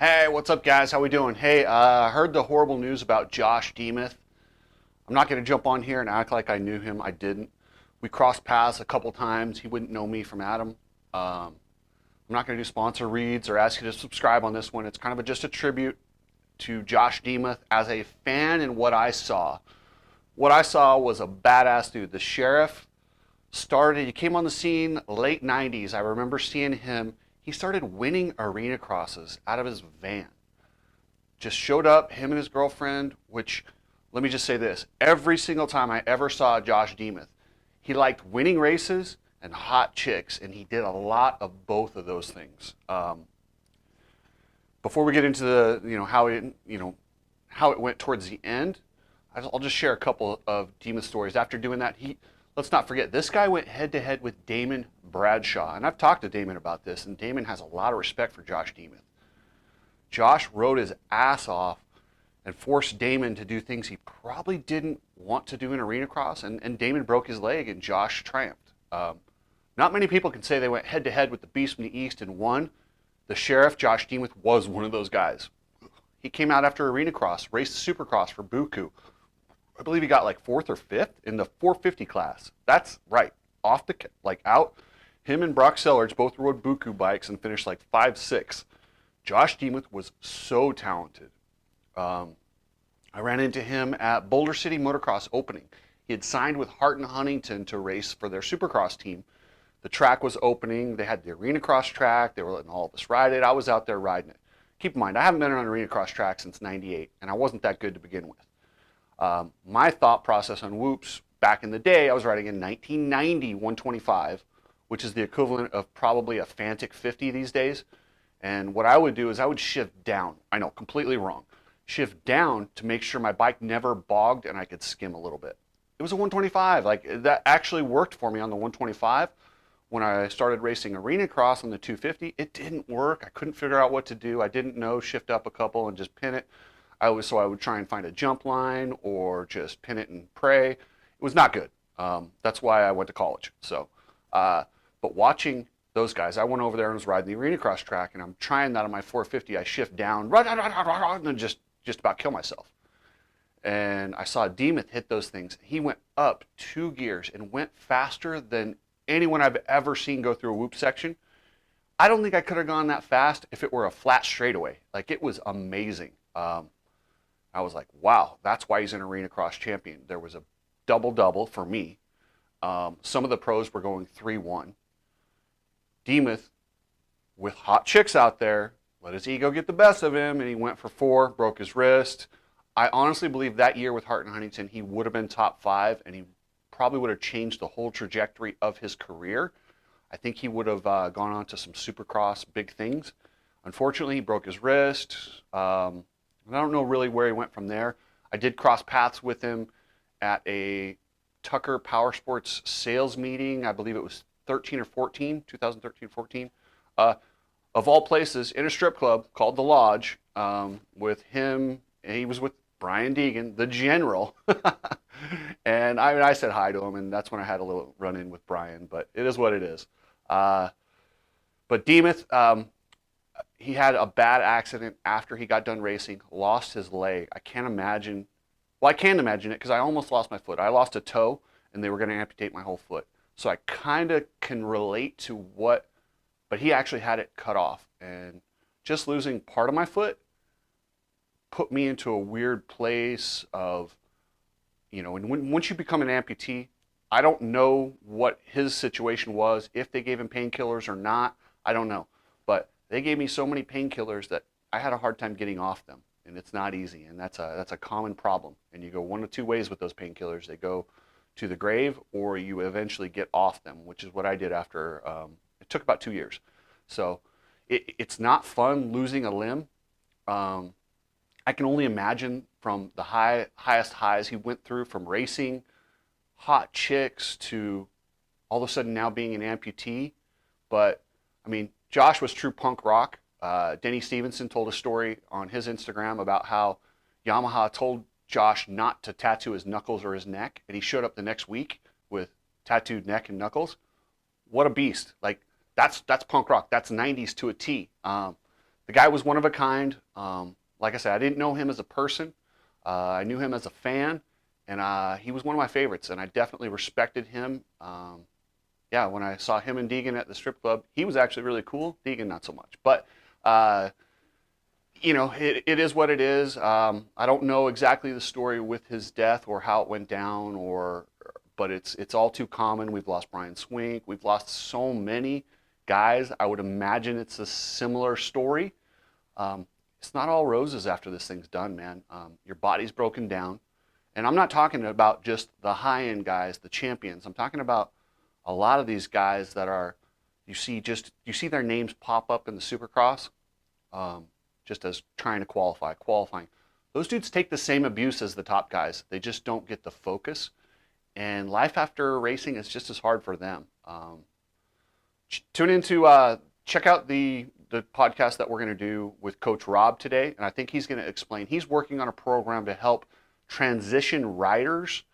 Hey, what's up, guys? How we doing? Hey, I heard the horrible news about Josh Demuth. I'm not going to jump on here and act like I knew him. I didn't. We crossed paths a couple times. He wouldn't know me from Adam. I'm not going to do sponsor reads or ask you to subscribe on this one. It's kind of just a tribute to Josh Demuth as a fan and what I saw. What I saw was a badass dude. The sheriff he came on the scene late 90s. I remember seeing him. He started winning arena crosses out of his van. Just showed up, him and his girlfriend, which, let me just say this, every single time I ever saw Josh Demuth, he liked winning races and hot chicks, and he did a lot of both of those things. Before we get into the, how it went towards the end, I'll just share a couple of Demuth stories. After doing that, let's not forget, this guy went head to head with Damon Bradshaw, and I've talked to Damon about this, and Damon has a lot of respect for Josh Demuth. Josh rode his ass off and forced Damon to do things he probably didn't want to do in arena cross, and Damon broke his leg and Josh triumphed. Not many people can say they went head to head with the Beast from the East and won. The sheriff, Josh Demuth, was one of those guys. He came out after arena cross, raced Supercross for Buku. I believe he got like fourth or fifth in the 450 class. That's right, out. Him and Brock Sellards both rode Buku bikes and finished like 5-6. Josh Demuth was so talented. I ran into him at Boulder City Motocross opening. He had signed with Hart and Huntington to race for their Supercross team. The track was opening. They had the arena cross track. They were letting all of us ride it. I was out there riding it. Keep in mind, I haven't been on an arena cross track since '98, and I wasn't that good to begin with. My thought process on whoops back in the day, I was riding in 1990 125, which is the equivalent of probably a Fantic 50 these days. And what I would do is I would shift down. I know, completely wrong. Shift down to make sure my bike never bogged and I could skim a little bit. It was a 125. Like, that actually worked for me on the 125. When I started racing arena cross on the 250, it didn't work. I couldn't figure out what to do. I didn't know shift up a couple and just pin it. So I would try and find a jump line or just pin it and pray. It was not good. That's why I went to college. But watching those guys, I went over there and was riding the arena cross track, and I'm trying that on my 450. I shift down, and then just about kill myself. And I saw Demuth hit those things. He went up 2 gears and went faster than anyone I've ever seen go through a whoop section. I don't think I could have gone that fast if it were a flat straightaway. Like, it was amazing. I was like, wow, that's why he's an arena cross champion. There was a double-double for me. Some of the pros were going 3-1. Demuth, with hot chicks out there, let his ego get the best of him, and he went for 4, broke his wrist. I honestly believe that year with Hart and Huntington, he would have been top 5, and he probably would have changed the whole trajectory of his career. I think he would have gone on to some Supercross big things. Unfortunately, he broke his wrist. I don't know really where he went from there. I did cross paths with him at a Tucker Power Sports sales meeting. I believe it was 2013-14. Of all places, in a strip club called The Lodge, with him. He was with Brian Deegan, the general. And I said hi to him, and that's when I had a little run-in with Brian, but it is what it is. But Demuth, he had a bad accident after he got done racing, lost his leg. I can't imagine, well, I can imagine it because I almost lost my foot. I lost a toe, and they were going to amputate my whole foot. So I kind of can relate to but he actually had it cut off. And just losing part of my foot put me into a weird place of, and once you become an amputee, I don't know what his situation was, if they gave him painkillers or not, I don't know. But they gave me so many painkillers that I had a hard time getting off them. And it's not easy, and that's a common problem. And you go one of two ways with those painkillers. They go to the grave, or you eventually get off them, which is what I did after, it took about 2 years. So it's not fun losing a limb. I can only imagine from the highest highs he went through, from racing, hot chicks, to all of a sudden now being an amputee. But, I mean, Josh was true punk rock. Denny Stevenson told a story on his Instagram about how Yamaha told Josh not to tattoo his knuckles or his neck, and he showed up the next week with tattooed neck and knuckles. What a beast. Like, that's punk rock. That's 90s to a T. The the guy was one of a kind. Like I said, I didn't know him as a person. I knew him as a fan, and he was one of my favorites, and I definitely respected him. Yeah, when I saw him and Deegan at the strip club, he was actually really cool. Deegan, not so much. But, it is what it is. I don't know exactly the story with his death or how it went down, but it's all too common. We've lost Brian Swink. We've lost so many guys. I would imagine it's a similar story. It's not all roses after this thing's done, man. Your body's broken down. And I'm not talking about just the high-end guys, the champions. I'm talking about a lot of these guys that are, you see their names pop up in the Supercross, just as trying to qualifying. Those dudes take the same abuse as the top guys. They just don't get the focus. And life after racing is just as hard for them. Check out the podcast that we're going to do with Coach Rob today. And I think he's going to explain, he's working on a program to help transition riders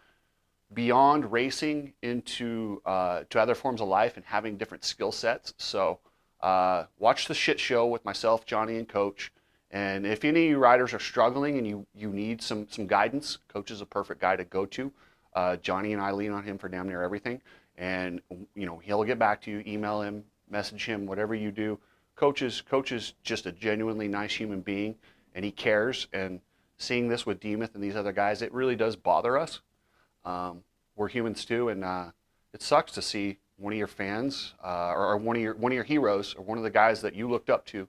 beyond racing into to other forms of life and having different skill sets. So watch the shit show with myself, Johnny, and Coach. And if any of you riders are struggling and you need some guidance, Coach is a perfect guy to go to. Johnny and I lean on him for damn near everything. And he'll get back to you, email him, message him, whatever you do. Coach is just a genuinely nice human being, and he cares. And seeing this with Demuth and these other guys, it really does bother us. We're humans too, and it sucks to see one of your fans or one of your heroes or one of the guys that you looked up to.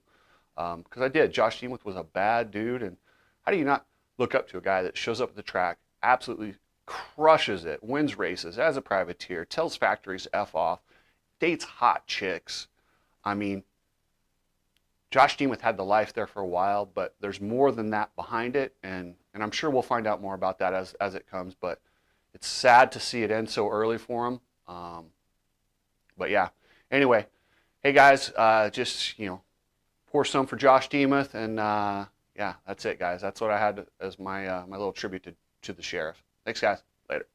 Because I did. Josh Demuth was a bad dude, and how do you not look up to a guy that shows up at the track, absolutely crushes it, wins races as a privateer, tells factories F off, dates hot chicks. I mean, Josh Demuth had the life there for a while, but there's more than that behind it, and I'm sure we'll find out more about that as it comes, but it's sad to see it end so early for him. But yeah, anyway, hey guys, just, pour some for Josh Demuth, and yeah, that's it, guys. That's what I had as my little tribute to the sheriff. Thanks, guys. Later.